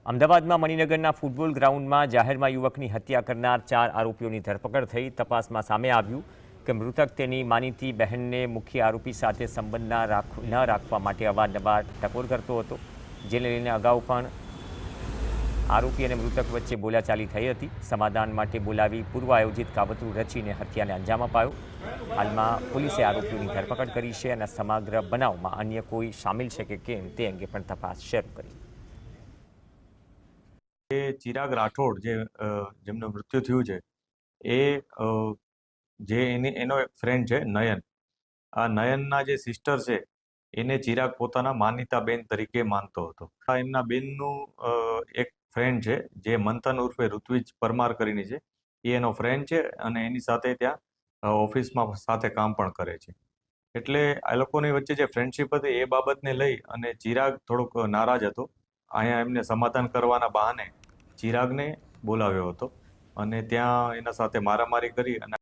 અમદાવાદમાં મણિનગરના ફૂટબોલ ગ્રાઉન્ડમાં જાહેરમાં યુવકની હત્યા કરનાર 4 આરોપીઓની ધરપકડ થઈ। તપાસમાં સામે આવ્યું કે મૃતક તેની માનીતી બહેનને મુખ્ય આરોપી સાથે સંબંધ ન રાખવા માટે અવારનવાર ટકોર કરતો હતો, જેને લઈને અગાઉ પણ આરોપી અને મૃતક વચ્ચે બોલાચાલી થઈ હતી। સમાધાન માટે બોલાવી પૂર્વ આયોજિત કાવતરું રચીને હત્યાને અંજામ અપાયો। હાલમાં પોલીસે આરોપીઓની ધરપકડ કરી છે અને સમગ્ર બનાવમાં અન્ય કોઈ સામેલ છે કે કેમ તે અંગે પણ તપાસ શરૂ કરી। ચિરાગ રાઠોડ જેમનું મૃત્યુ થયું છે એ એનો એક ફ્રેન્ડ છે નયન। આ નયનના જે સિસ્ટર છે એને ચિરાગ પોતાના માનીતા બેન તરીકે માનતો હતો। આ એમના બેનનું એક ફ્રેન્ડ છે જે મંથન ઉર્ફે ઋત્વિજ પરમાર કરીને છે, એ એનો ફ્રેન્ડ છે અને એની સાથે ત્યાં ઓફિસમાં સાથે કામ પણ કરે છે। એટલે આ લોકોની વચ્ચે જે ફ્રેન્ડશિપ હતી એ બાબતને લઈ અને ચિરાગ થોડોક નારાજ હતો। અહીંયા એમને સમાધાન કરવાના બહાને ચિરાગને બોલાવ્યો હતો અને ત્યાં એના સાથે મારામારી કરી અને